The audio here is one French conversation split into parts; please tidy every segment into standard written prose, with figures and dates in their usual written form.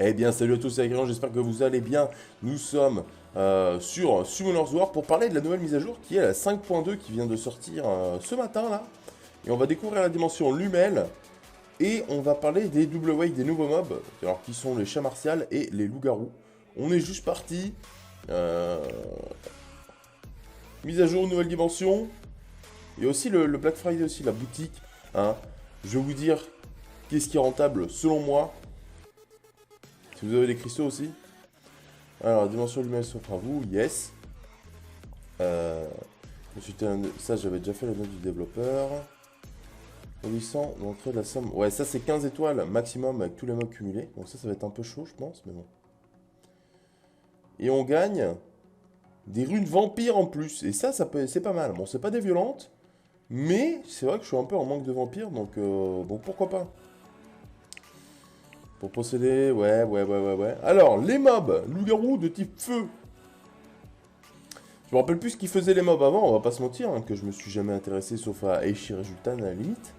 Eh bien, salut à tous, c'est Agrément, j'espère que vous allez bien. Nous sommes sur Summoner's War pour parler de la nouvelle mise à jour qui est la 5.2 qui vient de sortir ce matin là. Et on va découvrir la dimension Lumel et on va parler des double wave des nouveaux mobs, alors qui sont les chats martiaux et les loups-garous. On est juste parti. Euh, Mise à jour, nouvelle dimension. Il y a aussi le Black Friday aussi, la boutique. Hein. Je vais vous dire qu'est-ce qui est rentable selon moi. Si vous avez des cristaux aussi. Alors, dimension lumière s'offre à vous, yes. Ensuite, ça, j'avais déjà fait la note du développeur. 800, l'entrée de la somme. Ouais, ça, c'est 15 étoiles maximum avec tous les mobs cumulés. Donc, ça va être un peu chaud, je pense, mais bon. Et on gagne des runes vampires en plus. Et ça c'est pas mal. Bon, c'est pas des violentes, mais c'est vrai que je suis un peu en manque de vampires, donc pourquoi pas. Pour posséder, ouais. Alors, les mobs, loup-garou de type feu. Je me rappelle plus ce qu'ils faisaient les mobs avant, on va pas se mentir, hein, que je me suis jamais intéressé sauf à Eishi Resultan à la limite.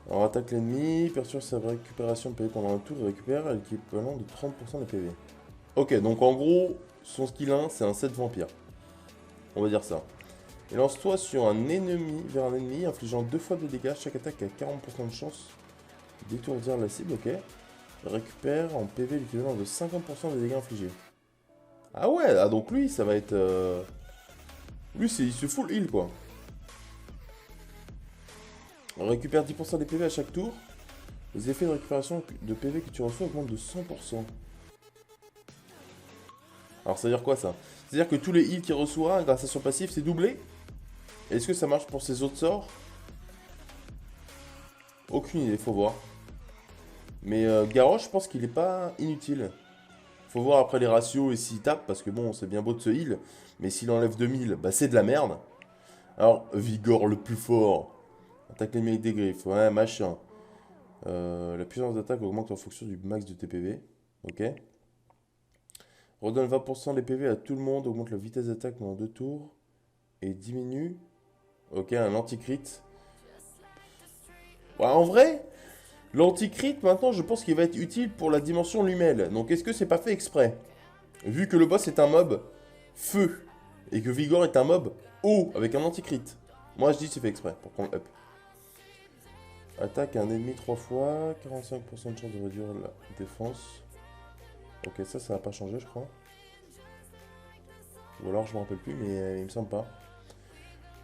Alors, attaque l'ennemi, perçoit sa récupération de PV pendant un tour et récupère l'équivalent de 30% des PV. Ok, donc en gros, son skill 1, c'est un 7 vampire. On va dire ça. Et lance-toi sur un ennemi, vers un ennemi, infligeant 2 fois de dégâts, chaque attaque a 40% de chance d'étourdir la cible, ok. Récupère en PV l'équivalent de 50% des dégâts infligés. Ah ouais, ah donc lui, ça va être... Lui, il se full heal, quoi. On récupère 10% des PV à chaque tour. Les effets de récupération de PV que tu reçois augmentent de 100%. Alors, ça veut dire quoi, ça? C'est-à-dire que tous les heals qu'il reçoit, grâce à son passif, c'est doublé? Est-ce que ça marche pour ses autres sorts? Aucune idée, faut voir. Mais Garrosh, je pense qu'il est pas inutile. Faut voir après les ratios et s'il tape, parce que bon, c'est bien beau de se heal, mais s'il enlève 2000, bah c'est de la merde. Alors, Vigor le plus fort. Attaque l'ennemi avec des griffes, ouais, machin. La puissance d'attaque augmente en fonction du max de TPV. Ok. Redonne 20% des PV à tout le monde, augmente la vitesse d'attaque pendant 2 tours. Et diminue. Ok, un anti-crit. Ouais, en vrai, l'anti-crit, maintenant, je pense qu'il va être utile pour la dimension Lumel. Donc, est-ce que c'est pas fait exprès? Vu que le boss est un mob feu. Et que Vigor est un mob eau, avec un anti-crit. Moi, je dis c'est fait exprès, pour prendre up. Attaque un ennemi 3 fois, 45% de chance de réduire la défense. Ok, ça va pas changer, je crois. Ou alors, je me rappelle plus, mais il me semble pas.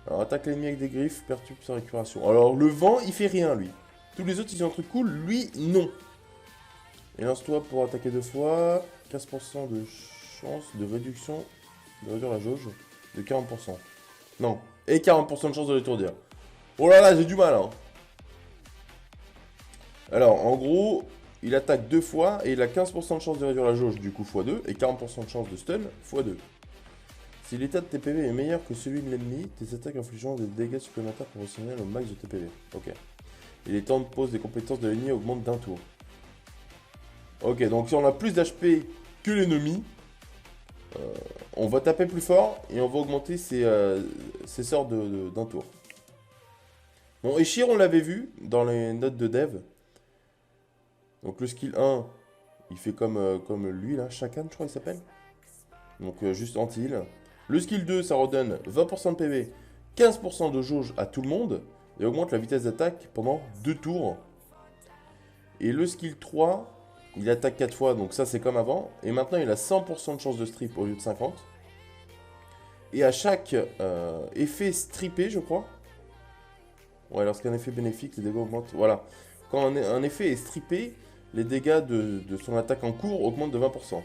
Alors, attaque l'ennemi avec des griffes, perturbe sa récupération. Alors, le vent, il fait rien, lui. Tous les autres, ils ont un truc cool, lui, non. Et lance-toi pour attaquer 2 fois. 15% de chance de réduction, de réduire la jauge de 40%. Non, et 40% de chance de l'étourdir. Oh là là, j'ai du mal, hein. Alors, en gros, il attaque 2 fois et il a 15% de chance de réduire la jauge du coup x2 et 40% de chance de stun x2. Si l'état de tes PV est meilleur que celui de l'ennemi, tes attaques infligeant des dégâts supplémentaires proportionnels au max de tes PV. Ok. Et les temps de pause des compétences de l'ennemi augmentent d'un tour. Ok, donc si on a plus d'HP que l'ennemi, on va taper plus fort et on va augmenter ses sorts d'un tour. Bon, Eshir, on l'avait vu dans les notes de dev. Donc le skill 1, il fait comme lui là, Shakan je crois il s'appelle. Donc juste anti-heal. Le skill 2, ça redonne 20% de PV, 15% de jauge à tout le monde, et augmente la vitesse d'attaque pendant 2 tours. Et le skill 3, il attaque 4 fois, donc ça c'est comme avant. Et maintenant il a 100% de chance de strip au lieu de 50. Et à chaque effet strippé, je crois. Ouais, lorsqu'un effet bénéfique, les dégâts augmentent. Voilà. Quand un effet est strippé, les dégâts de son attaque en cours augmentent de 20%.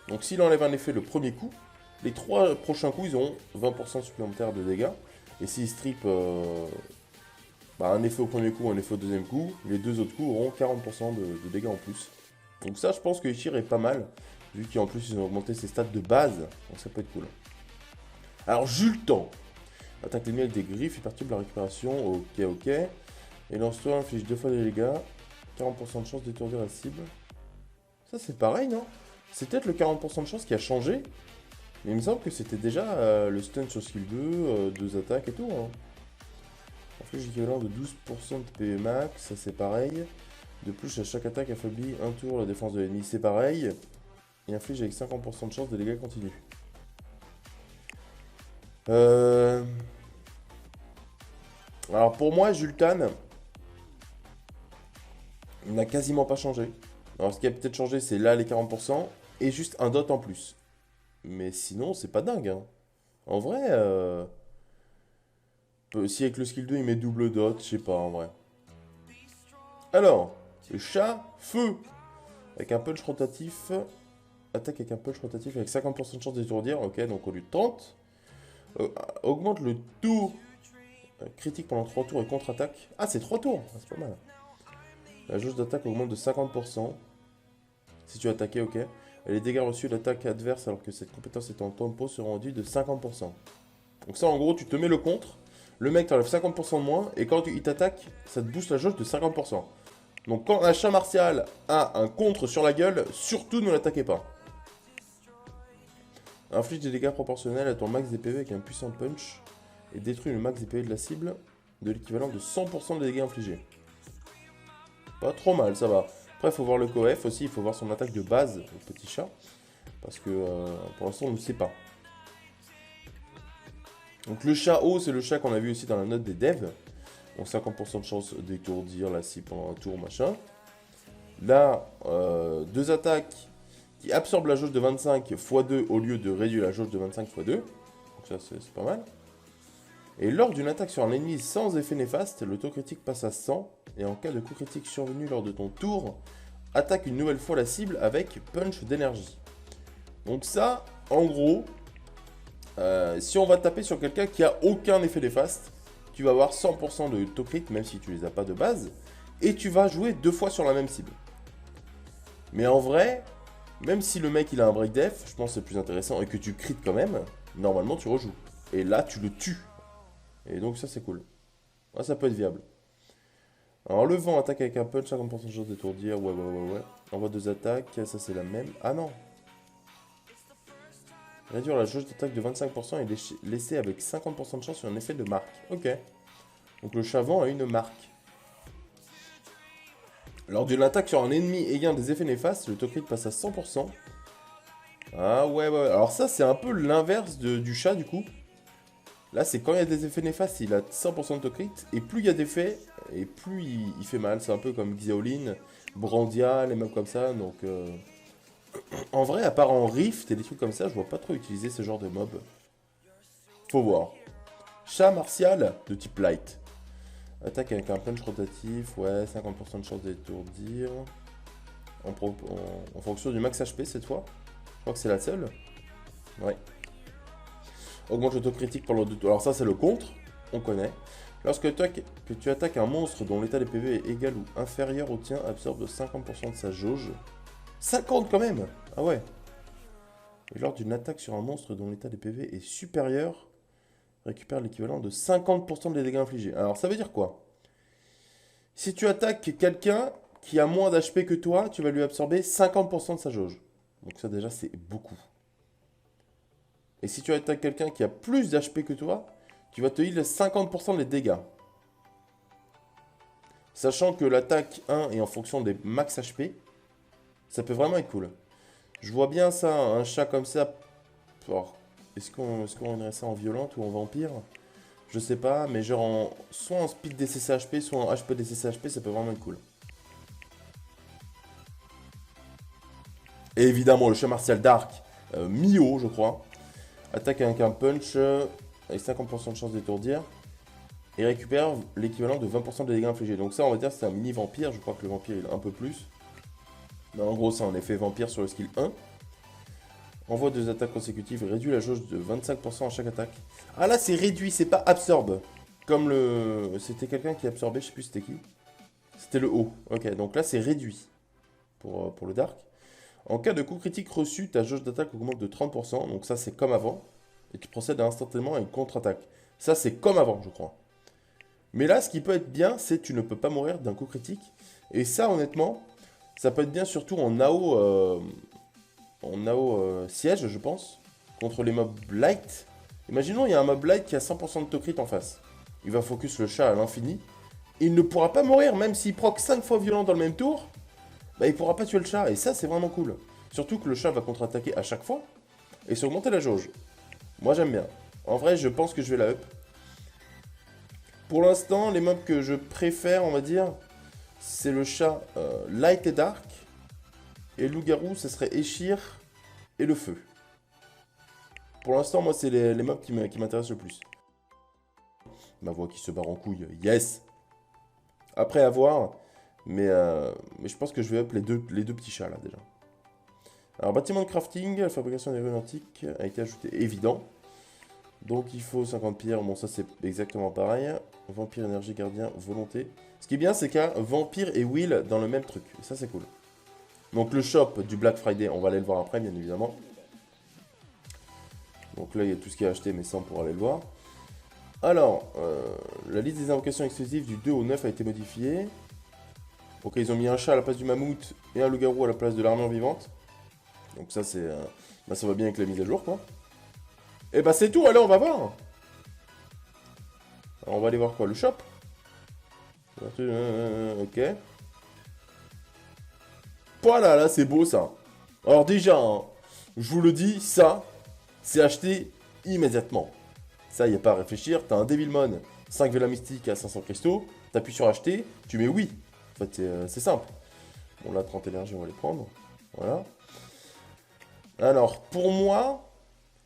Donc s'il enlève un effet le premier coup, les 3 prochains coups, ils auront 20% supplémentaire de dégâts. Et s'il strip un effet au premier coup, un effet au deuxième coup, les 2 autres coups auront 40% de dégâts en plus. Donc ça, je pense que Eshir est pas mal, vu qu'en plus, ils ont augmenté ses stats de base. Donc ça peut être cool. Alors, Jultan. Attaque l'ennemi avec des griffes, il perturbe la récupération. Ok. Et lance-toi, inflige 2 fois les dégâts. 40% de chance d'étourdir la cible. Ça, c'est pareil, non? C'est peut-être le 40% de chance qui a changé. Mais il me semble que c'était déjà le stun sur skill 2, 2 attaques et tout. Hein. Inflige l'équivalent de 12% de PV max, ça c'est pareil. De plus, à chaque attaque affaiblit un tour la défense de l'ennemi. C'est pareil. Et inflige avec 50% de chance de dégâts continus. Alors pour moi, Jultan n'a quasiment pas changé. Alors ce qui a peut-être changé, c'est là les 40% et juste un dot en plus. Mais sinon, c'est pas dingue, hein. En vrai, si avec le skill 2 il met double dot, je sais pas en vrai. Alors, le chat, feu. Avec un punch rotatif. Attaque avec un punch rotatif avec 50% de chance d'étourdir. Ok, donc au lieu de 30. Augmente le tour critique pendant 3 tours et contre-attaque. Ah, c'est 3 tours, ah, c'est pas mal. La jauge d'attaque augmente de 50%. Si tu es attaqué, ok. Et les dégâts reçus d'attaque adverse alors que cette compétence est en tempo seront réduits de 50%. Donc ça, en gros, tu te mets le contre. Le mec t'enlève 50% de moins. Et quand il t'attaque, ça te booste la jauge de 50%. Donc quand un chat martial a un contre sur la gueule, surtout ne l'attaquez pas. Inflige des dégâts proportionnels à ton max d'EPV avec un puissant punch. Et détruit le max d'EPV de la cible de l'équivalent de 100% des dégâts infligés. Pas trop mal, ça va. Après, il faut voir le coef aussi, il faut voir son attaque de base au petit chat. Parce que pour l'instant, on ne sait pas. Donc le chat haut, c'est le chat qu'on a vu aussi dans la note des devs. Donc 50% de chance d'étourdir la cible pendant un tour, machin. Là, deux attaques qui absorbent la jauge de 25 x 2 au lieu de réduire la jauge de 25 x 2. Donc ça, c'est pas mal. Et lors d'une attaque sur un ennemi sans effet néfaste, le taux critique passe à 100. Et en cas de coup critique survenu lors de ton tour, attaque une nouvelle fois la cible avec punch d'énergie. Donc ça, en gros, si on va taper sur quelqu'un qui a aucun effet néfaste, tu vas avoir 100% de taux crit, même si tu les as pas de base, et tu vas jouer 2 fois sur la même cible. Mais en vrai, même si le mec il a un break def, je pense que c'est plus intéressant, et que tu crites quand même, normalement tu rejoues. Et là, tu le tues. Et donc ça, c'est cool. Ah, ça peut être viable. Alors, le vent attaque avec un punch, 50% de chance d'étourdir. Ouais. Envoie 2 attaques, ça c'est la même. Ah non. Réduire la jauge d'attaque de 25% et laisser avec 50% de chance sur un effet de marque. Ok. Donc le chat-vent a une marque. Lors d'une attaque sur un ennemi ayant des effets néfastes, le taux crit passe à 100%. Ah ouais. Alors ça, c'est un peu l'inverse du chat du coup. Là, c'est quand il y a des effets néfastes, il a 100% de taux crit. Et plus il y a d'effets, et plus il fait mal. C'est un peu comme Xiaolin, Brandia, les mobs comme ça. Donc, en vrai, à part en Rift et des trucs comme ça, je vois pas trop utiliser ce genre de mob. Faut voir. Chat martial de type light. Attaque avec un punch rotatif, ouais, 50% de chance d'étourdir. En fonction du max HP cette fois. Je crois que c'est la seule. Ouais. Augmente le taux critique pendant 2 tours. Alors ça c'est le contre, on connaît. Lorsque tu attaques un monstre dont l'état des PV est égal ou inférieur au tien, absorbe de 50% de sa jauge. 50 quand même. Ah ouais. Et lors d'une attaque sur un monstre dont l'état des PV est supérieur, récupère l'équivalent de 50% des dégâts infligés. Alors ça veut dire quoi? Si tu attaques quelqu'un qui a moins d'HP que toi, tu vas lui absorber 50% de sa jauge. Donc ça déjà c'est beaucoup. Et si tu attaques quelqu'un qui a plus d'HP que toi, tu vas te heal 50% des dégâts. Sachant que l'attaque 1 est en fonction des max HP, ça peut vraiment être cool. Je vois bien ça, un chat comme ça. Est-ce qu'on dirait ça en violente ou en vampire? Je sais pas, mais genre soit en speed DCC-HP, soit en HP DCC-HP, ça peut vraiment être cool. Et évidemment, le chat martial Dark, Mio, je crois. Attaque avec un punch avec 50% de chance d'étourdir. Et récupère l'équivalent de 20% des dégâts infligés. Donc ça, on va dire c'est un mini vampire. Je crois que le vampire, il a un peu plus. Mais en gros, c'est un effet vampire sur le skill 1. Envoie 2 attaques consécutives et réduit la jauge de 25% à chaque attaque. Ah là, c'est réduit, c'est pas absorbe. Comme le... C'était quelqu'un qui absorbait, je sais plus c'était qui. C'était le haut. Ok, donc là, c'est réduit pour le Dark. En cas de coup critique reçu, ta jauge d'attaque augmente de 30%. Donc ça, c'est comme avant. Et tu procèdes instantanément à une contre-attaque. Ça, c'est comme avant, je crois. Mais là, ce qui peut être bien, c'est que tu ne peux pas mourir d'un coup critique. Et ça, honnêtement, ça peut être bien surtout en AO, siège, je pense, contre les mobs light. Imaginons, il y a un mob light qui a 100% de taux crit en face. Il va focus le chat à l'infini. il ne pourra pas mourir, même s'il proc 5 fois violent dans le même tour, bah il pourra pas tuer le chat, et ça c'est vraiment cool. Surtout que le chat va contre-attaquer à chaque fois, et c'est augmenter la jauge. Moi j'aime bien. En vrai, je pense que je vais la up. Pour l'instant, les mobs que je préfère, on va dire, c'est le chat light et dark, et le loup-garou, ce serait Échir et le feu. Pour l'instant, moi, c'est les mobs qui m'intéressent le plus. Ma voix qui se barre en couille, yes! Après, à voir, mais je pense que je vais up les deux petits chats, là, déjà. Alors, bâtiment de crafting, la fabrication des runes antiques a été ajoutée, évident. Donc, il faut 50 pierres, bon, ça, c'est exactement pareil. Vampire, énergie, gardien, volonté. Ce qui est bien, c'est qu'il y a Vampire et Will dans le même truc, et ça, c'est cool. Donc, le shop du Black Friday, on va aller le voir après, bien évidemment. Donc là, il y a tout ce qui est acheté, mais ça, on pourra aller le voir. Alors, la liste des invocations exclusives du 2 au 9 a été modifiée. Ok, ils ont mis un chat à la place du mammouth et un loup-garou à la place de l'armure vivante. Donc ça, c'est, bah, ça va bien avec la mise à jour, quoi. Et bah c'est tout, allez, on va voir. Alors, on va aller voir quoi, le shop. Ok. Voilà, là, c'est beau, ça. Alors déjà, hein, je vous le dis, ça, c'est acheté immédiatement. Ça, il n'y a pas à réfléchir. T'as un Devilmon, 5 Vela Mystique à 500 cristaux. T'appuies sur acheter, tu mets oui. En fait, c'est simple. Bon, là, 30 énergies, on va les prendre. Voilà. Alors, pour moi...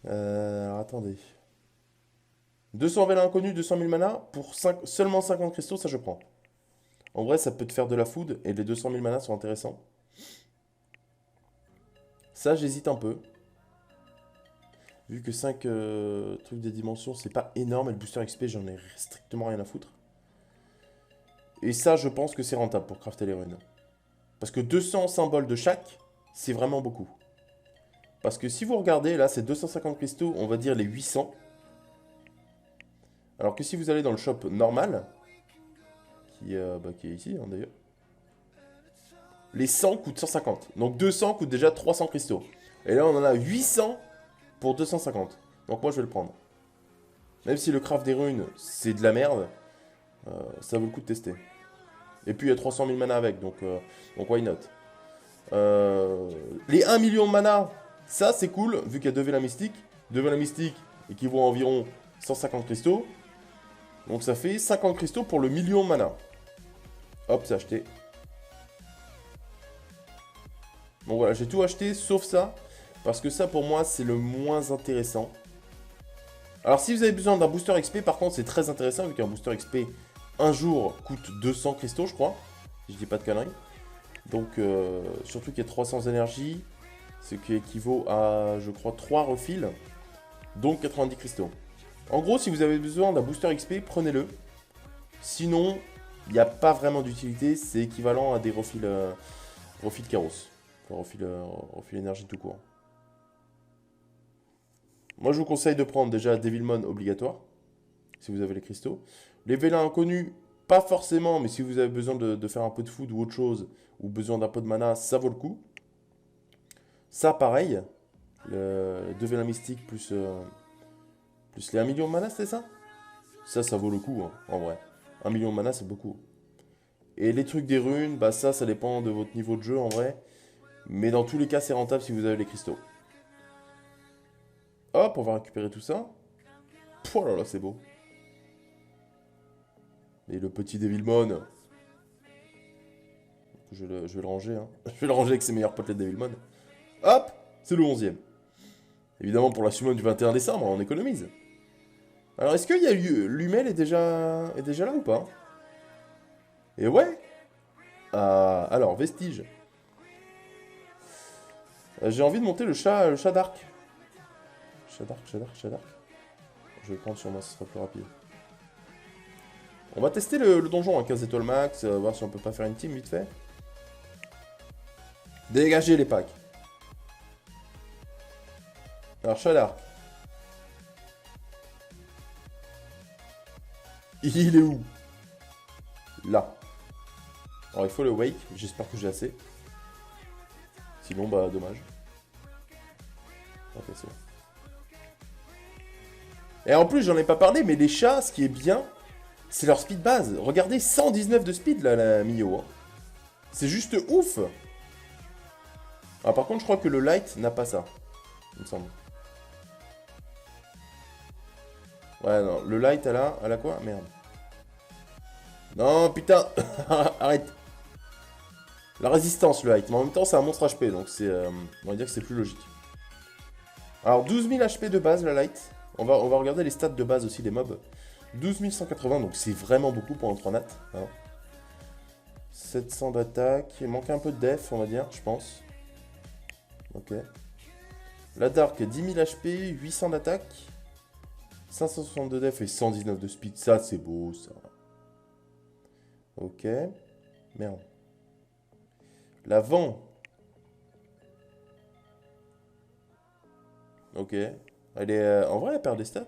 alors, attendez. 200 Vela inconnus, 200 000 mana. Pour seulement 50 cristaux, ça, je prends. En vrai, ça peut te faire de la food. Et les 200 000 mana sont intéressants. Ça, j'hésite un peu. Vu que 5 trucs des dimensions, c'est pas énorme. Et le booster XP, j'en ai strictement rien à foutre. Et ça, je pense que c'est rentable pour crafter les runes. Parce que 200 symboles de chaque, c'est vraiment beaucoup. Parce que si vous regardez, là, c'est 250 cristaux, on va dire les 800. Alors que si vous allez dans le shop normal, qui est ici, hein, d'ailleurs, les 100 coûtent 150. Donc 200 coûte déjà 300 cristaux. Et là, on en a 800 pour 250. Donc moi, je vais le prendre. Même si le craft des runes, c'est de la merde, ça vaut le coup de tester. Et puis, il y a 300 000 mana avec, donc why not. Les 1 million de mana, ça, c'est cool, vu qu'il y a 2 Vela Mystiques. 2 Vela Mystiques équivaut à environ 150 cristaux. Donc, ça fait 50 cristaux pour le million de mana. Hop, c'est acheté. Donc voilà, j'ai tout acheté, sauf ça. Parce que ça, pour moi, c'est le moins intéressant. Alors, si vous avez besoin d'un booster XP, par contre, c'est très intéressant, vu qu'un booster XP, un jour, coûte 200 cristaux, je crois. Si je dis pas de conneries. Donc, surtout qu'il y a 300 énergies, ce qui équivaut à, je crois, 3 refils. Donc, 90 cristaux. En gros, si vous avez besoin d'un booster XP, prenez-le. Sinon, il n'y a pas vraiment d'utilité. C'est équivalent à des refils, refils Kairos. Enfin, refils énergie tout court. Moi, je vous conseille de prendre déjà Devilmon obligatoire, si vous avez les cristaux. Les Vélins inconnus, pas forcément, mais si vous avez besoin de faire un peu de food ou autre chose, ou besoin d'un peu de mana, ça vaut le coup. Ça, pareil, le 2 Vélins mystiques plus les 1 million de mana, c'est ça? Ça vaut le coup, hein, en vrai. 1 million de mana, c'est beaucoup. Et les trucs des runes, bah ça dépend de votre niveau de jeu, en vrai. Mais dans tous les cas, c'est rentable si vous avez les cristaux. Hop, on va récupérer tout ça. Oh là là, c'est beau. Et le petit Devilmon. Je vais le ranger, hein. Je vais le ranger avec ses meilleurs potes, les Devilmon. Hop, c'est le 11e. Évidemment, pour la summon du 21 décembre, on économise. Alors, est-ce qu'il y a eu... Lumel est déjà là ou pas? Et ouais. Alors, vestige. J'ai envie de monter le chat d'arc. Chat d'arc. Je vais le prendre sur moi, ce sera plus rapide. On va tester le donjon à 15 étoiles max, voir si on peut pas faire une team vite fait. Dégagez les packs. Alors, chat d'arc. Il est où? Là. Alors, il faut le wake. J'espère que j'ai assez. Sinon, bah, dommage. Ok, c'est bon. Et en plus, j'en ai pas parlé, mais les chats, ce qui est bien, C'est leur speed base. Regardez, 119 de speed là, la Mio. Hein. C'est juste ouf. Ah, par contre, je crois que le light n'a pas ça. Il me semble. Ouais, non. Le light, elle a quoi? Merde. Non, putain. Arrête. La résistance, le light. Mais en même temps, c'est un monstre HP. Donc, c'est, on va dire que c'est plus logique. Alors, 12 000 HP de base, la light. On va regarder les stats de base aussi des mobs. 12 180, donc c'est vraiment beaucoup pour un 3 nat. Hein. 700 d'attaque. Il manque un peu de def, on va dire, je pense. Ok. La Dark, 10 000 HP, 800 d'attaque. 562 def et 119 de speed. Ça, c'est beau, ça. Ok. Merde. La Vent. Ok. Elle est... en vrai, elle perd des stats.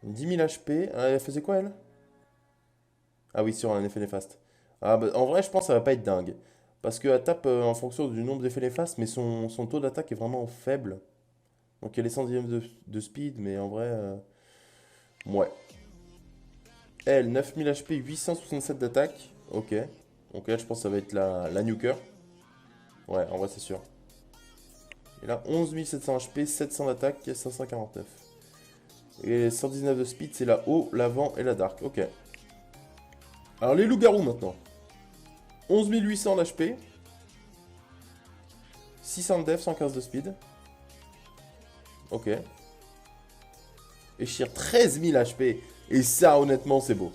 10 000 HP. Elle faisait quoi, elle? Ah oui, sur un effet néfaste. Ah, bah, en vrai, je pense que ça va pas être dingue. Parce qu'elle tape en fonction du nombre d'effets néfastes, mais son taux d'attaque est vraiment faible. Donc elle est 110 de speed, mais en vrai... ouais. Elle, 9000 HP, 867 d'attaque. Ok. Donc elle, je pense que ça va être la nuker. Ouais, en vrai, c'est sûr. Et là, 11 700 HP, 700 d'attaque, 549. Et 119 de speed, c'est la haut, l'avant et la dark. Ok. Alors les loups-garous maintenant. 11 800 d'HP. 600 de def, 115 de speed. Ok. Et Shir, 13 000 HP. Et ça, honnêtement, c'est beau.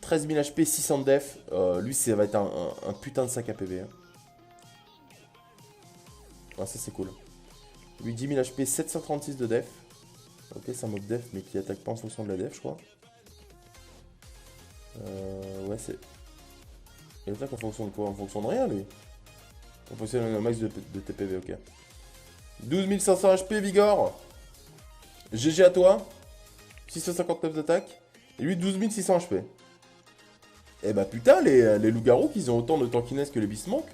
13 000 HP, 600 de def. Lui, ça va être un putain de sac à PV. Hein. Ah, ça, c'est cool. Lui, 10 000 HP, 736 de def. Ok, c'est un mode def, mais qui attaque pas en fonction de la def, je crois. Ouais, c'est... Il attaque en fonction de quoi? En fonction de rien, lui. En fonction d'un max de TPV, ok. 12 500 HP, Vigor. GG à toi. 659 d'attaque. Et lui, 12 600 HP. Eh bah putain, les loups-garous, qu'ils ont autant de tankiness que les Beastmonks.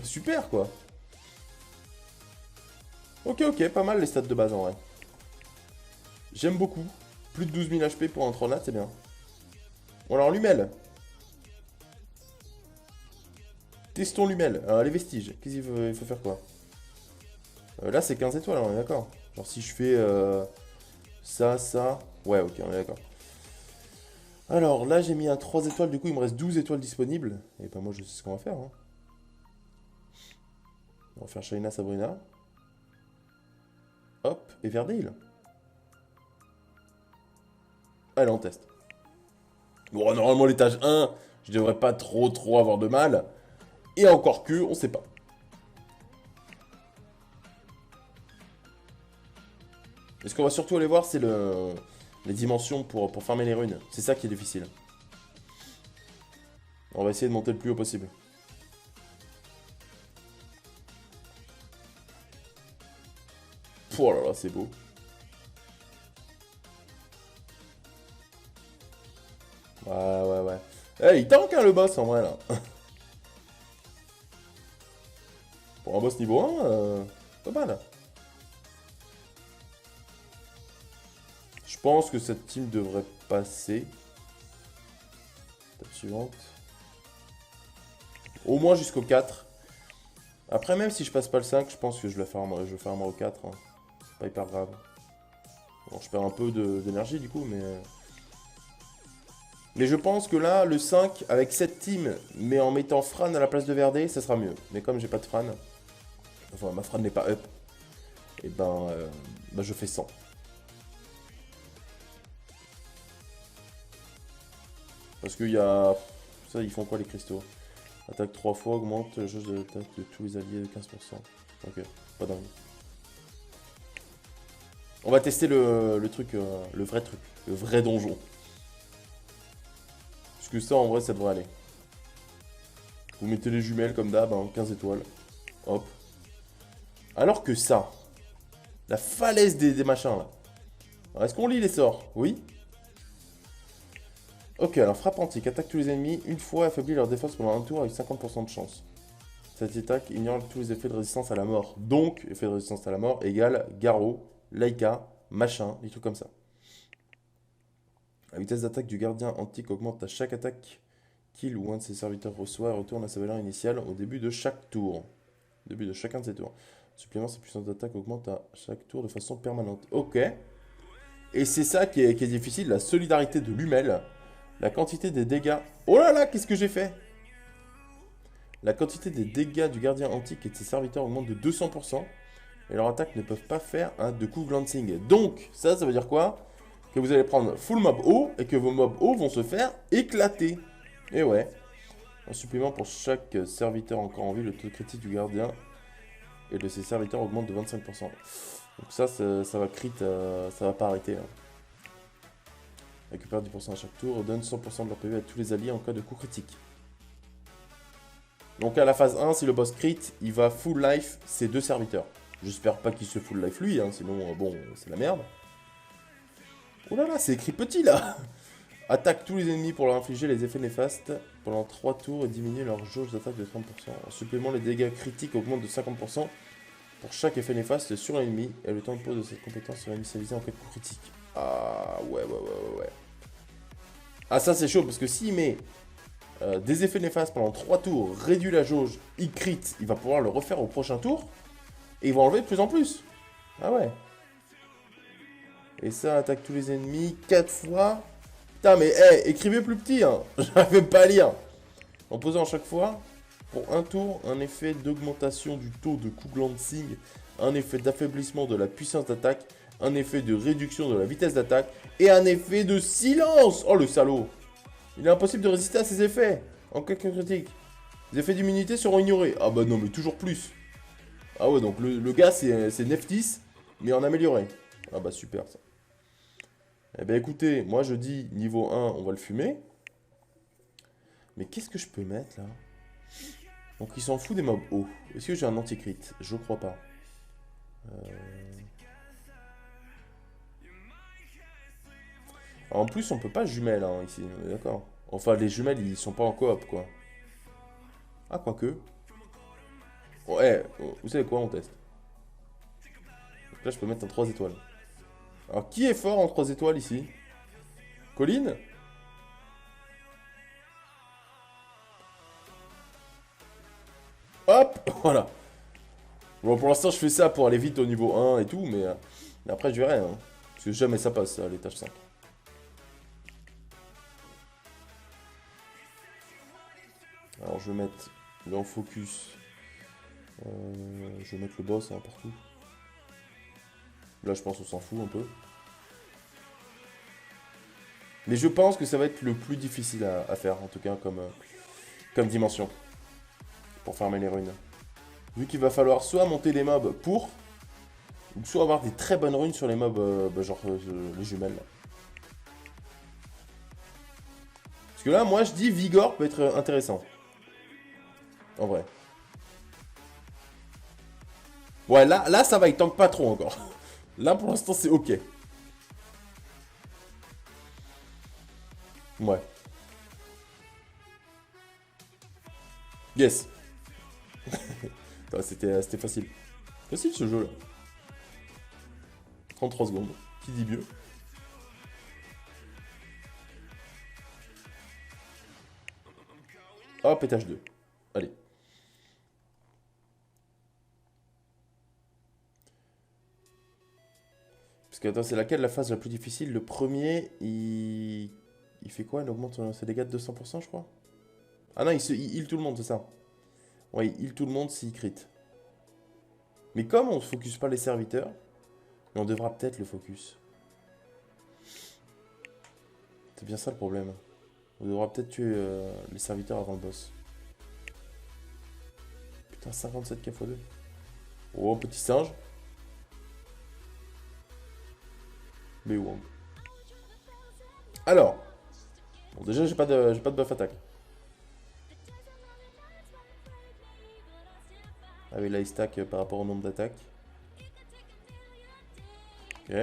Super, quoi. Ok, ok, pas mal les stats de base, en vrai. J'aime beaucoup. Plus de 12 000 HP pour un Tronat, c'est bien. Bon, alors, Lumel. Testons Lumel. Alors, les vestiges. Qu'est-ce qu'il faut faire quoi? Là, c'est 15 étoiles, on est d'accord. Genre, si je fais ça, ça... Ouais, ok, on est d'accord. Alors, là, j'ai mis un 3 étoiles. Du coup, il me reste 12 étoiles disponibles. Et ben, moi, je sais ce qu'on va faire. Hein. On va faire Shaina Sabrina. Hop, et Verdale. Allez, on teste. Bon, normalement, l'étage 1, je devrais pas trop avoir de mal. Et encore que, on sait pas. Et ce qu'on va surtout aller voir, c'est les dimensions pour farmer les runes. C'est ça qui est difficile. On va essayer de monter le plus haut possible. Oh là là, c'est beau. Ouais. Eh, il tank hein, le boss en vrai là. Pour un boss niveau 1, pas mal. Je pense que cette team devrait passer. Étape suivante. Au moins jusqu'au 4. Après, même si je passe pas le 5, je pense que je le farmerai au 4. Hein. C'est pas hyper grave. Bon, je perds un peu d'énergie du coup, mais... Mais je pense que là, le 5, avec cette team, mais en mettant Fran à la place de Verdé, ça sera mieux. Mais comme j'ai pas de Fran, enfin ma Fran n'est pas up, et ben je fais 100. Parce qu'il y a... Ça, ils font quoi les cristaux? Attaque 3 fois, augmente jauge de l'attaque de tous les alliés de 15%. Ok, pas dingue. On va tester le truc, le vrai donjon. Parce que ça, en vrai, ça devrait aller. Vous mettez les jumelles comme d'hab, hein, 15 étoiles. Hop. Alors que ça, la falaise des machins là. Est-ce qu'on lit les sorts? Oui. Ok, alors frappe antique, attaque tous les ennemis, une fois affaiblit leur défense pendant un tour avec 50% de chance. Cette attaque ignore tous les effets de résistance à la mort. Donc, effet de résistance à la mort égale Garo, Laika, machin, des trucs comme ça. La vitesse d'attaque du gardien antique augmente à chaque attaque qu'il ou un de ses serviteurs reçoit et retourne à sa valeur initiale au début de chaque tour. Au début de chacun de ses tours. En supplément, sa puissance d'attaque augmente à chaque tour de façon permanente. Ok. Et c'est ça qui est difficile, la solidarité de l'Humel. La quantité des dégâts... Oh là là, qu'est-ce que j'ai fait? La quantité des dégâts du gardien antique et de ses serviteurs augmente de 200%. Et leurs attaques ne peuvent pas faire de coup glancing. Donc, ça veut dire quoi? Que vous allez prendre full mob haut et que vos mobs hauts vont se faire éclater. Et ouais. Un supplément pour chaque serviteur encore en vie, le taux de critique du gardien et de ses serviteurs augmente de 25%. Donc ça va crit, ça va pas arrêter. Hein. Récupère 10% à chaque tour, donne 100% de leur PV à tous les alliés en cas de coup critique. Donc à la phase 1, si le boss crit, il va full life ses deux serviteurs. J'espère pas qu'il se full life lui, hein, sinon bon, c'est la merde. Oh là là, c'est écrit petit là. Attaque tous les ennemis pour leur infliger les effets néfastes pendant 3 tours et diminuer leur jauge d'attaque de 30%. En supplément, les dégâts critiques augmentent de 50% pour chaque effet néfaste sur l'ennemi et le temps de pause de cette compétence sera initialisé en cas de coup critique. Ah ouais. Ah ça c'est chaud parce que s'il met des effets néfastes pendant 3 tours, réduit la jauge, il crit, il va pouvoir le refaire au prochain tour et il va enlever de plus en plus. Ah ouais. Et ça attaque tous les ennemis 4 fois. Putain mais écrivez plus petit hein. J'arrive pas à lire. En posant à chaque fois, pour un tour, un effet d'augmentation du taux de coup glancing, un effet d'affaiblissement de la puissance d'attaque, un effet de réduction de la vitesse d'attaque et un effet de silence. Oh le salaud. Il est impossible de résister à ces effets en cas de critique. Les effets d'immunité seront ignorés. Ah bah non mais toujours plus. Ah ouais donc le gars c'est Neftis mais en amélioré. Ah bah super ça. Eh ben écoutez, moi je dis niveau 1 on va le fumer. Mais qu'est-ce que je peux mettre là? Donc il s'en fout des mobs hauts. Est-ce que j'ai un anti-crit? Je crois pas. En plus on peut pas jumelles hein, ici, on est d'accord. Enfin les jumelles ils sont pas en coop quoi. Ah quoique. Ouais, vous savez quoi, on teste. Donc là je peux mettre un 3 étoiles. Alors qui est fort en 3 étoiles ici? Colline? Hop, voilà. Bon, pour l'instant, je fais ça pour aller vite au niveau 1 et tout, mais après, je verrai. Hein, parce que jamais ça passe à l'étage 5. Alors, je vais mettre le en focus. Je vais mettre le boss hein, partout. Là, je pense qu'on s'en fout un peu. Mais je pense que ça va être le plus difficile à faire, en tout cas, comme dimension. Pour farmer les runes. Vu qu'il va falloir soit monter des mobs pour, ou soit avoir des très bonnes runes sur les mobs, genre les jumelles. Là. Parce que là, moi, je dis Vigor peut être intéressant. En vrai. Ouais, là ça va, il tank pas trop encore. Là, pour l'instant, c'est ok. Ouais. Yes. C'était facile. Facile ce jeu là. 33 secondes. Qui dit mieux? Hop, étage 2. Allez. Parce que attends, c'est laquelle la phase la plus difficile? Le premier, il fait quoi? Il augmente ses dégâts de 200%, je crois. Ah non, il heal tout le monde, c'est ça. Ouais, il heal tout le monde s'il crit. Mais comme on ne focus pas les serviteurs, on devra peut-être le focus. C'est bien ça le problème. On devra peut-être tuer les serviteurs avant le boss. Putain, 57 k x 2. Oh, petit singe. Mais où? Alors. Bon, déjà, j'ai pas de buff attaque. Ah oui, là, il stack par rapport au nombre d'attaques. Ok.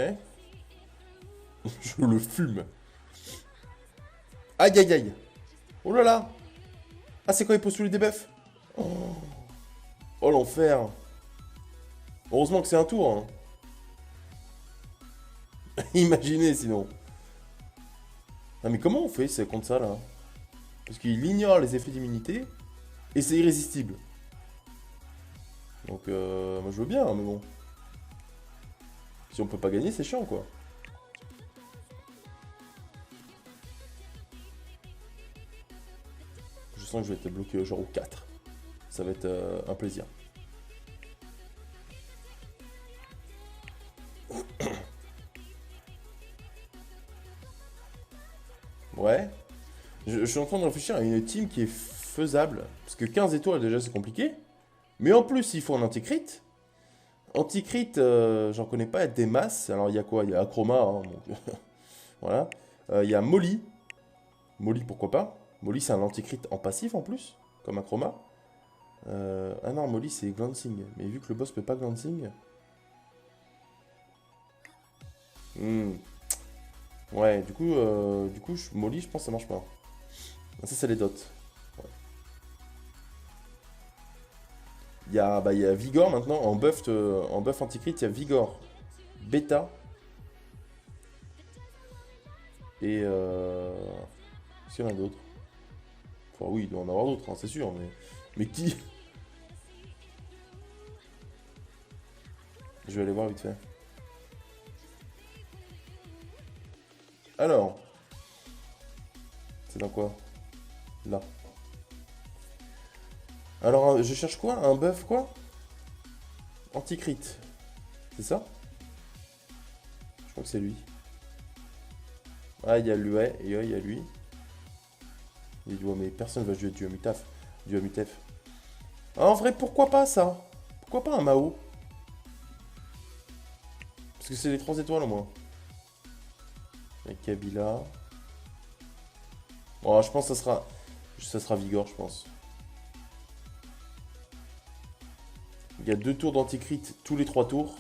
Je le fume. Aïe, aïe, aïe. Oh là là. Ah, c'est quand il postule des buffs? Oh, oh l'enfer. Heureusement que c'est un tour. Hein. Imaginez sinon. Ah mais comment on fait c'est contre ça là? Parce qu'il ignore les effets d'immunité et c'est irrésistible. Donc moi je veux bien, hein, mais bon. Si on peut pas gagner, c'est chiant quoi. Je sens que je vais être bloqué genre au 4. Ça va être un plaisir. Ouais. Je suis en train de réfléchir à une team qui est faisable. Parce que 15 étoiles déjà c'est compliqué. Mais en plus il faut un anti-crit. Anti-crit, j'en connais pas des masses. Alors il y a quoi? Il y a Acroma. Hein, donc, voilà. Il y a Molly. Molly pourquoi pas. Molly c'est un anti-crit en passif en plus. Comme Acroma. Ah non, Molly c'est glancing. Mais vu que le boss peut pas glancing. Ouais, du coup Molly je pense que ça marche pas. Ah, ça c'est les dots. Ouais. Il y a Vigor maintenant, en buff anti-crit, il y a Vigor, Beta, et est-ce qu'il y en a d'autres? Enfin oui, il doit en avoir d'autres, hein, c'est sûr, mais qui? Je vais aller voir vite fait. Alors, c'est dans quoi? Là. Alors, je cherche quoi? Un buff quoi? Anti-crit. C'est ça? Je crois que c'est lui. Ah, il y a lui, ouais, et ouais, il y a lui. Il dit, ouais, mais personne va jouer du Amutaf. Du Amutef. Ah, en vrai, pourquoi pas ça? Pourquoi pas un Mao? Parce que c'est les 3 étoiles au moins. Avec Kabila. Bon, je pense que ça sera Vigor, je pense. Il y a 2 tours d'anti-crit tous les 3 tours.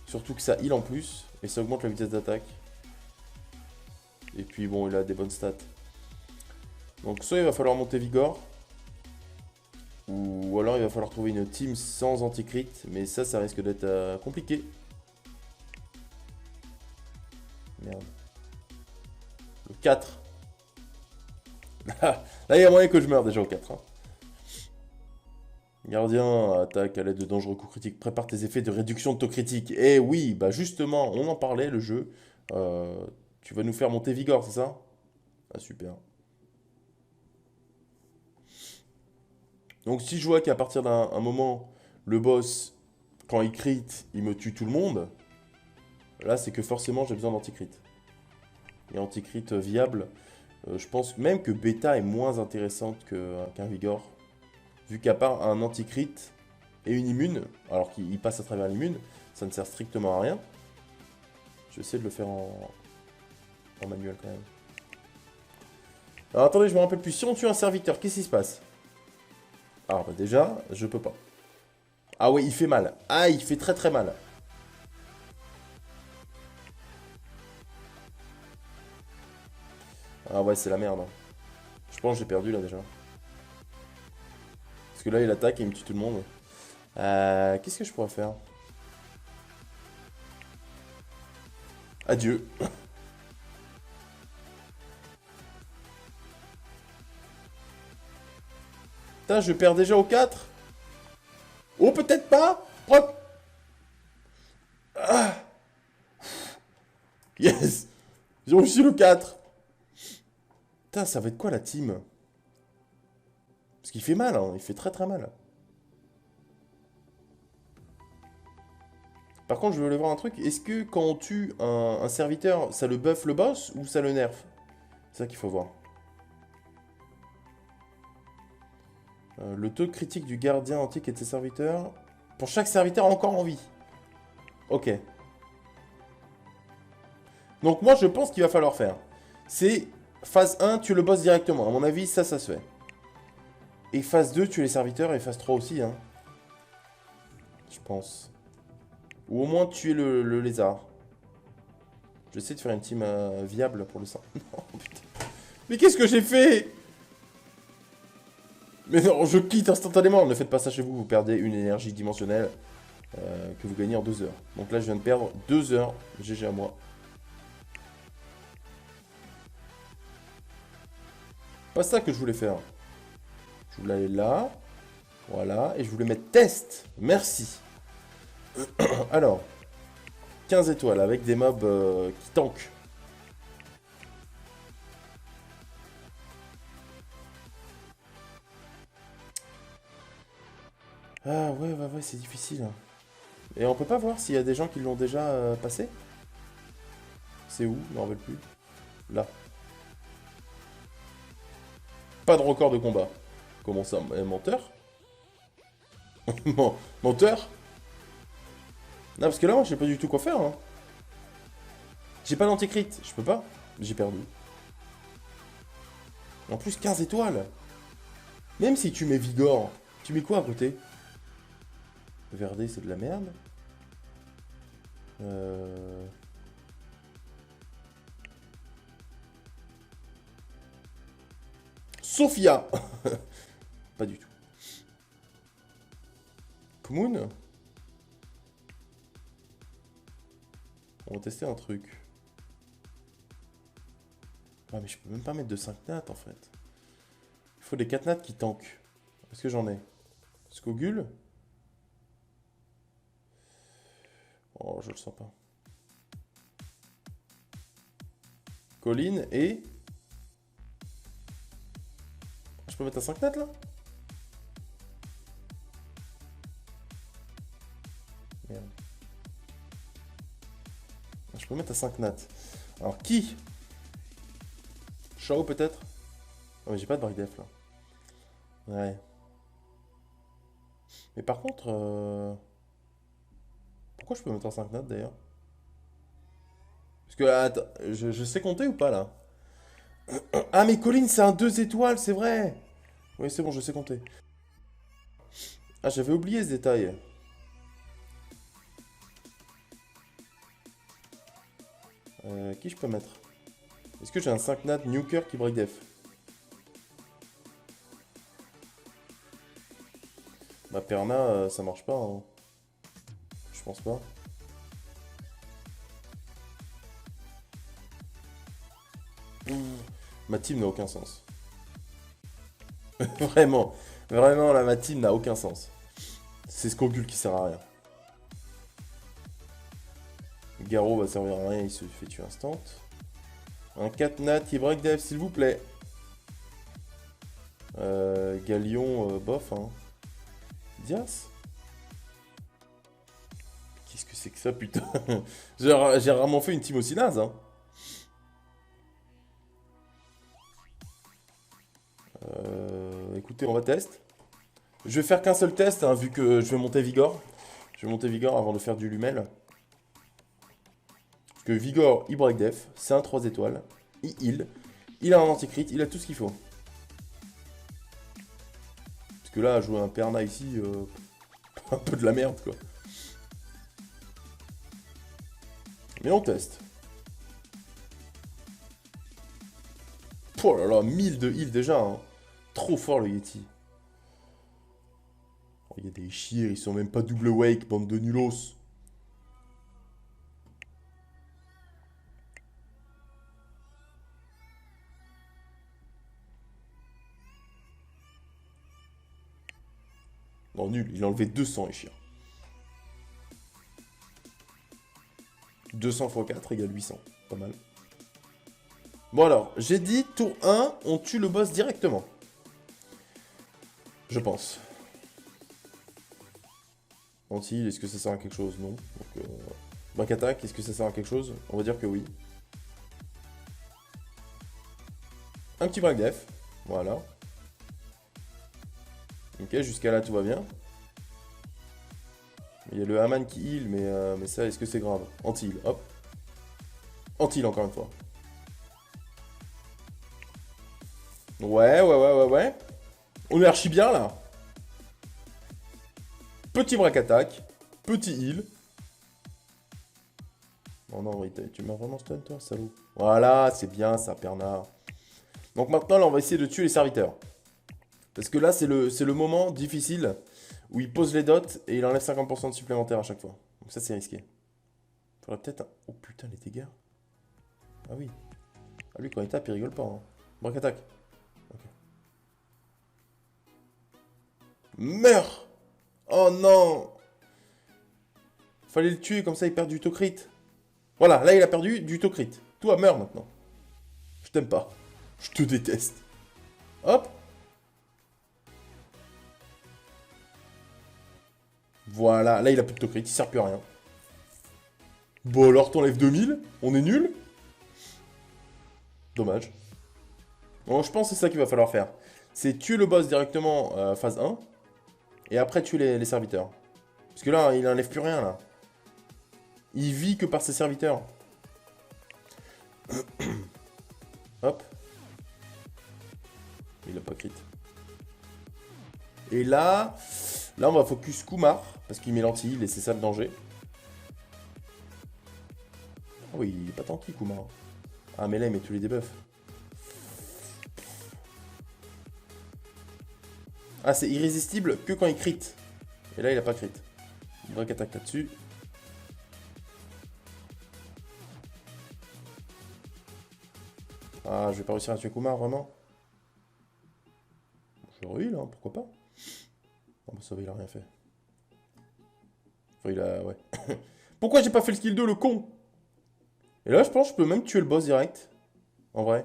Surtout que ça heal en plus. Et ça augmente la vitesse d'attaque. Et puis bon, il a des bonnes stats. Donc soit il va falloir monter Vigor. Ou alors il va falloir trouver une team sans anti-crit. Mais ça risque d'être compliqué. Merde. Le 4. Là, il y a moyen que je meure déjà au 4. Hein. Gardien, attaque à l'aide de dangereux coups critiques. Prépare tes effets de réduction de taux critique. Eh oui, bah justement, on en parlait, le jeu. Euh, Tu vas nous faire monter Vigor, c'est ça? Ah, super. Donc si je vois qu'à partir d'un moment, le boss, quand il crit, il me tue tout le monde, là c'est que forcément j'ai besoin d'anti-crit. Et anti-crit viable, je pense même que Beta est moins intéressante qu'un Vigor. Vu qu'à part un anti-crit et une immune, alors qu'il passe à travers l'immune, ça ne sert strictement à rien. Je vais essayer de le faire en manuel quand même. Alors attendez, je me rappelle plus. Si on tue un serviteur, qu'est-ce qui se passe? Alors bah déjà, je peux pas. Ah ouais, il fait mal. Ah, il fait très très mal. Ah ouais, c'est la merde. Hein. Je pense que j'ai perdu là déjà. Parce que là, il attaque et il me tue tout le monde. Qu'est-ce que je pourrais faire? Adieu. Putain, je perds déjà au 4. Oh, peut-être pas. Ah, yes. J'ai réussi le 4. Putain, ça va être quoi la team? Parce qu'il fait mal, hein. Il fait très très mal. Par contre, je voulais voir un truc. Est-ce que quand on tue un serviteur, ça le buff le boss ou ça le nerf? C'est ça qu'il faut voir. Le taux critique du gardien antique et de ses serviteurs. Pour chaque serviteur encore en vie. Ok. Donc moi, je pense qu'il va falloir faire. C'est phase 1, tu le boss directement. À mon avis, ça se fait. Et phase 2, tu les serviteurs. Et phase 3 aussi, hein. Je pense. Ou au moins tuer le lézard. J'essaie de faire une team viable pour le sang. Non, putain. Mais qu'est-ce que j'ai fait? Mais non, je quitte instantanément. Ne faites pas ça chez vous, vous perdez une énergie dimensionnelle que vous gagnez en 2 heures. Donc là, je viens de perdre 2 heures. GG à moi. Pas ça que je voulais faire. Je voulais aller là. Voilà. Et je voulais mettre test. Merci. Alors. 15 étoiles avec des mobs qui tankent. Ah ouais, c'est difficile. Et on peut pas voir s'il y a des gens qui l'ont déjà passé? C'est où? Je me rappelle plus. Là. Pas de record de combat. Comment ça? Menteur? Menteur? Non, parce que là, moi, je sais pas du tout quoi faire. Hein. J'ai pas d'anticrit. Je peux pas. J'ai perdu. En plus, 15 étoiles. Même si tu mets Vigor, tu mets quoi à côté? Verdé, c'est de la merde. Sophia. Pas du tout. Kmoon. On va tester un truc. Ah mais je peux même pas mettre de 5 nats en fait. Il faut des 4 nats qui tankent. Est-ce que j'en ai? Skogul? Oh, je le sens pas. Colline et... Je peux mettre un 5 nats là? Merde. Je peux mettre à 5 nats. Alors qui? Shao peut-être? Oh mais j'ai pas de break def là. Ouais. Mais par contre... Pourquoi je peux mettre en 5 nats d'ailleurs? Parce que, attends, je sais compter ou pas là? Ah mais Colline c'est un 2 étoiles, c'est vrai! Oui c'est bon, je sais compter. Ah j'avais oublié ce détail. Qui je peux mettre? Est-ce que j'ai un 5 nat nuker qui break def? Bah Perna ça marche pas hein. Je pense pas. Ma team n'a aucun sens. Vraiment. Vraiment là ma team n'a aucun sens. C'est Skogul qui sert à rien. Garo va servir à rien, il se fait tuer instant. Un 4 nat qui break def s'il vous plaît. Galion bof hein. Dias. Qu'est-ce que c'est que ça putain? J'ai rarement fait une team aussi naze hein. Écoutez, on va test. Je vais faire qu'un seul test, hein, vu que je vais monter Vigor. Je vais monter Vigor avant de faire du Lumel. Parce que Vigor, il break def, c'est un 3 étoiles. Il heal, il a un anti-crit, il a tout ce qu'il faut. Parce que là, jouer un Perna ici, un peu de la merde quoi. Mais on teste. Oh là là, 1000 de heal déjà. Hein. Trop fort le Yeti. Oh, il y a des chiens, ils sont même pas double wake, bande de nulos. Non, nul, il a enlevé 200 les chiens. 200 x 4 égale 800. Pas mal. Bon alors, j'ai dit, tour 1, on tue le boss directement. Je pense. Anti, est-ce que ça sert à quelque chose? Non. Donc, back attack, est-ce que ça sert à quelque chose? On va dire que oui. Un petit break def. Voilà. Ok, jusqu'à là tout va bien. Il y a le Haman qui heal, mais ça, est-ce que c'est grave? Anti-heal, hop. Anti-heal encore une fois. Ouais. On est archi bien là. Petit break attack. Petit heal. Oh non, oui, tu m'as vraiment stun toi, salaud. Voilà, c'est bien ça, Perna. Donc maintenant, là, on va essayer de tuer les serviteurs. Parce que là, c'est le moment difficile où il pose les dots et il enlève 50% de supplémentaire à chaque fois. Donc ça, c'est risqué. Faudrait peut-être... Oh putain, les dégâts. Ah oui. Ah lui, quand il tape, il rigole pas. Hein. Break attack. Ok. Meurs! Oh non! Fallait le tuer, comme ça il perd du taux crit. Voilà, là il a perdu du taux crit. Toi, meurs maintenant. Je t'aime pas. Je te déteste. Hop! Voilà, là il a plus de taux crit, il sert plus à rien. Bon alors t'enlèves 2000, on est nul. Dommage. Bon, je pense que c'est ça qu'il va falloir faire. C'est tuer le boss directement phase 1. Et après tuer les serviteurs. Parce que là, il n'enlève plus rien là. Il vit que par ses serviteurs. Hop. Il a pas crit. Et là on va focus Kumar. Parce qu'il met l'anti-heal et c'est ça le danger. Ah oui, il est pas tanky Kumar. Ah mais là il met tous les debuffs. Ah c'est irrésistible que quand il crit. Et là il a pas crit. Break attaque là-dessus. Ah je vais pas réussir à tuer Kumar vraiment. Je le heal hein, pourquoi pas. Oh bah ça va il a rien fait. Enfin il a... ouais. Pourquoi j'ai pas fait le skill 2 le con? Et là je pense que je peux même tuer le boss direct. En vrai.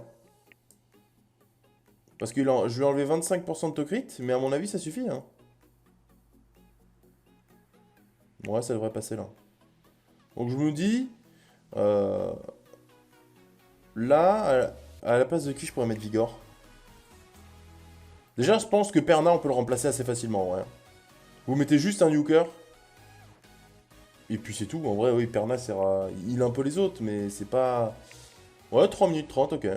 Parce que je lui ai enlevé 25% de taux crit, mais à mon avis ça suffit hein. Ouais ça devrait passer là. Donc je me dis... là, à la place de qui je pourrais mettre Vigor? Déjà je pense que Perna on peut le remplacer assez facilement ouais. Vous mettez juste un nuker. Et puis c'est tout, en vrai oui Perna sert à... Il a un peu les autres mais c'est pas... Ouais 3 minutes 30 ok.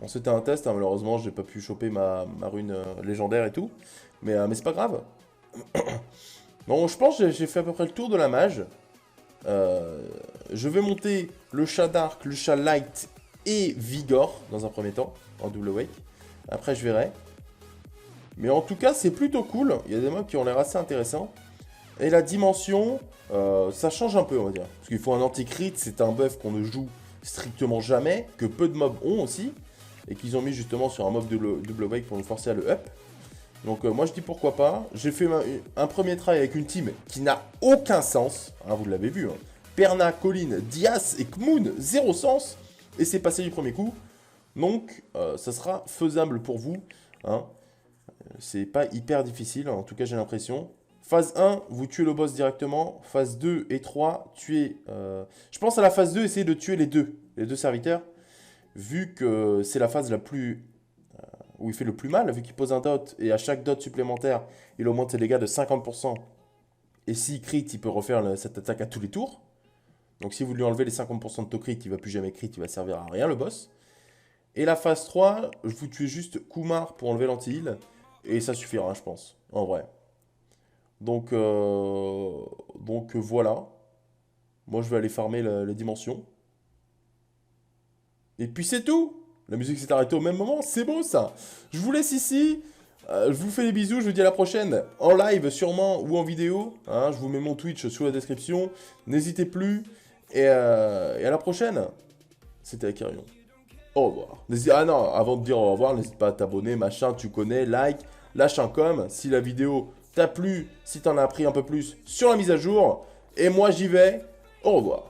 Bon, c'était un test, hein, malheureusement, j'ai pas pu choper ma rune légendaire et tout. Mais c'est pas grave. Bon, je pense que j'ai fait à peu près le tour de la mage. Je vais monter le chat dark, le chat light et Vigor dans un premier temps, en double wake. Après, je verrai. Mais en tout cas, c'est plutôt cool. Il y a des mobs qui ont l'air assez intéressants. Et la dimension, ça change un peu, on va dire. Parce qu'il faut un anti-crit, c'est un buff qu'on ne joue strictement jamais, que peu de mobs ont aussi. Et qu'ils ont mis justement sur un mob double wake pour nous forcer à le up. Donc moi je dis pourquoi pas. J'ai fait un premier try avec une team qui n'a aucun sens. Hein, vous l'avez vu. Hein. Perna, Colline, Dias et Kmoon, zéro sens. Et c'est passé du premier coup. Donc ça sera faisable pour vous. Hein. C'est pas hyper difficile, en tout cas j'ai l'impression. Phase 1, vous tuez le boss directement. Phase 2 et 3, tuez... Je pense à la phase 2, essayez de tuer les deux serviteurs. Vu que c'est la phase la plus... où il fait le plus mal, vu qu'il pose un dot, et à chaque dot supplémentaire, il augmente ses dégâts de 50%. Et s'il crit, il peut refaire cette attaque à tous les tours. Donc si vous lui enlevez les 50% de taux crit, il va plus jamais crit, il va servir à rien le boss. Et la phase 3, je vous tuez juste Kumar pour enlever l'anti-heal. Et ça suffira, je pense, en vrai. Donc voilà. Moi je vais aller farmer les dimensions. Et puis c'est tout. La musique s'est arrêtée au même moment, c'est beau ça. Je vous laisse ici. Je vous fais des bisous, je vous dis à la prochaine. En live sûrement ou en vidéo. Hein, je vous mets mon Twitch sous la description. N'hésitez plus. Et à la prochaine. C'était Akarion. Au revoir. Ah non, avant de dire au revoir, n'hésite pas à t'abonner, machin, tu connais, like, lâche un com. Si la vidéo t'a plu, si t'en as appris un peu plus sur la mise à jour. Et moi j'y vais. Au revoir.